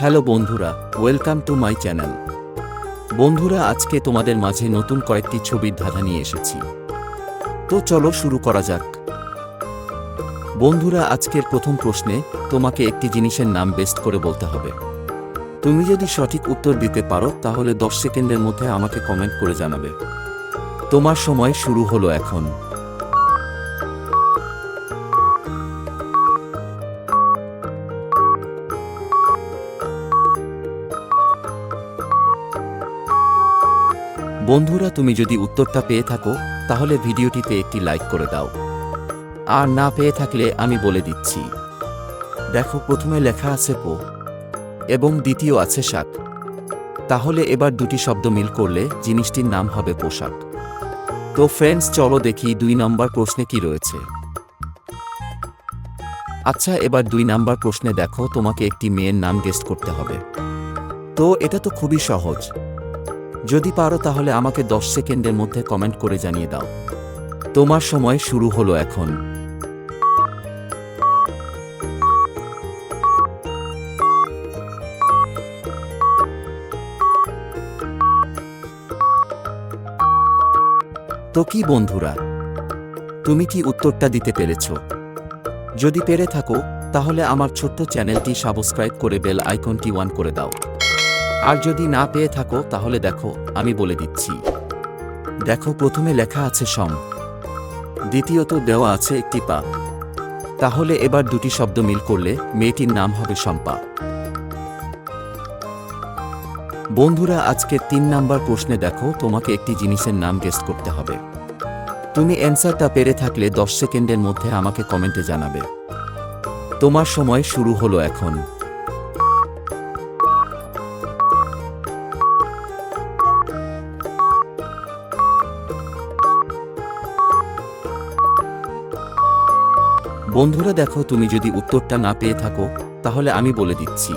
Hello বন্ধুরা, welcome to my channel. বন্ধুরা, আজকে তোমাদের মাঝে নতুন কয়েকটি ছবির ধাঁধা নিয়ে এসেছি। তো চলো শুরু করা যাক। বন্ধুরা, আজকের প্রথম প্রশ্নে তোমাকে একটি জিনিসের নাম বেস্ট করে বলতে হবে। তুমি যদি সঠিক উত্তর দিতে পারো তাহলে 10 সেকেন্ডের মধ্যে আমাকে কমেন্ট করে জানাবে। তোমার সময় শুরু হলো এখন। বন্ধুরা, তুমি যদি উত্তরটা পেয়ে থাকো তাহলে ভিডিওটিতে একটি লাইক করে দাও, আর না পেয়ে থাকলে আমি বলে দিচ্ছি। দেখো, প্রথমে লেখা আছে পো এবং দ্বিতীয় আছে শাক। তাহলে এবার দুটি শব্দ মিল করলে জিনিসটির নাম হবে পোশাক। তো ফ্রেন্ডস, চলো দেখি 2 নম্বর প্রশ্নে কি রয়েছে। আচ্ছা, এবার 2 নম্বর প্রশ্নে দেখো, তোমাকে একটি মেয়ের নাম গেস করতে হবে। তো এটা তো খুবই সহজ। যদি পারো তাহলে আমাকে 10 সেকেন্ডের মধ্যে কমেন্ট করে জানিয়ে দাও। তোমার সময় শুরু হলো এখন। তো কি বন্ধুরা, তুমি কি উত্তরটা দিতে পেরেছ? যদি পেরে থাকো তাহলে আমার ছোট্ট চ্যানেলটি সাবস্ক্রাইব করে বেল আইকনটি অন করে দাও। আর যদি না পেয়ে থাকো তাহলে দেখো, আমি বলে দিচ্ছি। দেখো, প্রথমে লেখা আছে সম, দ্বিতীয়ত দেওয়া আছে একটি পা। তাহলে এবার দুটি শব্দ মিল করলে মেয়েটির নাম হবে শম্পা। বন্ধুরা, আজকের 3 নাম্বার প্রশ্নে দেখো, তোমাকে একটি জিনিসের নাম গেস করতে হবে। তুমি অ্যান্সারটা পেরে থাকলে 10 সেকেন্ডের মধ্যে আমাকে কমেন্টে জানাবে। তোমার সময় শুরু হলো এখন। বন্ধুরা দেখো, তুমি যদি উত্তরটা না পেয়ে থাকো তাহলে আমি বলে দিচ্ছি।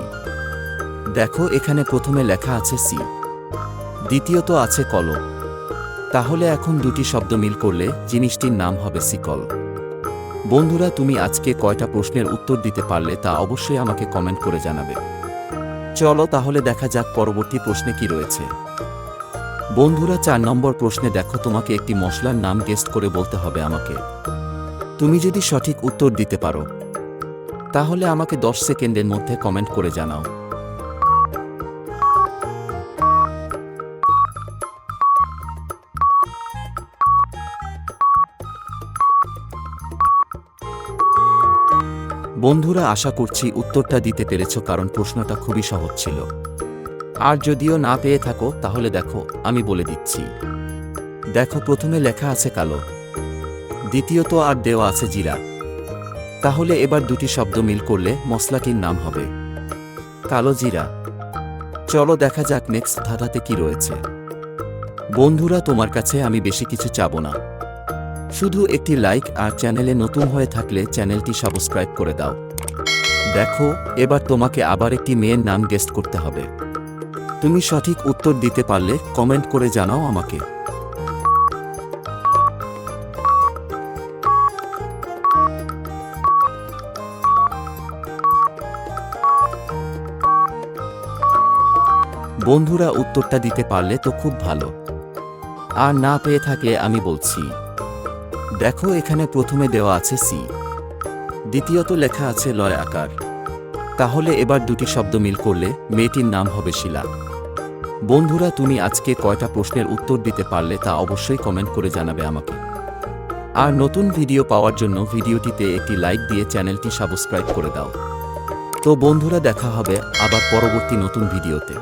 দেখো, এখানে প্রথমে লেখা আছে সি, দ্বিতীয়ত আছে কল। তাহলে এখন দুটি শব্দ মিল করলে জিনিসটির নাম হবে শিকল। বন্ধুরা, তুমি আজকে কয়টা প্রশ্নের উত্তর দিতে পারলে তা অবশ্যই আমাকে কমেন্ট করে জানাবে। চলো তাহলে দেখা যাক পরবর্তী প্রশ্নে কি রয়েছে। বন্ধুরা, 4 নম্বর প্রশ্নে দেখো, তোমাকে একটি মশলার নাম গেস করে বলতে হবে আমাকে। তুমি যদি সঠিক উত্তর দিতে পারো তাহলে আমাকে 10 সেকেন্ডের মধ্যে কমেন্ট করে জানাও। বন্ধুরা, আশা করছি উত্তরটা দিতে পেরেছ, কারণ প্রশ্নটা খুবই সহজ ছিল। আর যদিও না পেয়ে থাকো তাহলে দেখো, আমি বলে দিচ্ছি। দেখো, প্রথমে লেখা আছে কালো, দ্বিতীয়ত আর দেওয়া আছে জিরা। তাহলে এবার দুটি শব্দ মিল করলে মশলাটির নাম হবে কালো জিরা। চলো দেখা যাক নেক্সট ধাঁধাতে কি রয়েছে। বন্ধুরা, তোমার কাছে আমি বেশি কিছু চাবো না, শুধু একটি লাইক, আর চ্যানেলে নতুন হয়ে থাকলে চ্যানেলটি সাবস্ক্রাইব করে দাও। দেখো, এবার তোমাকে আবার একটি মেয়ের নাম গেস করতে হবে। তুমি সঠিক উত্তর দিতে পারলে কমেন্ট করে জানাও আমাকে। বন্ধুরা, উত্তরটা দিতে পারলে তো খুব ভালো, আর না পেয়ে থাকলে আমি বলছি। দেখো, এখানে প্রথমে দেওয়া আছে সি, দ্বিতীয়ত লেখা আছে লয় আকার। তাহলে এবার দুটি শব্দ মিল করলে মেয়েটির নাম হবে শিলা। বন্ধুরা, তুমি আজকে কয়টা প্রশ্নের উত্তর দিতে পারলে তা অবশ্যই কমেন্ট করে জানাবে আমাকে। আর নতুন ভিডিও পাওয়ার জন্য ভিডিওটিতে একটি লাইক দিয়ে চ্যানেলটি সাবস্ক্রাইব করে দাও। তো বন্ধুরা, দেখা হবে আবার পরবর্তী নতুন ভিডিওতে।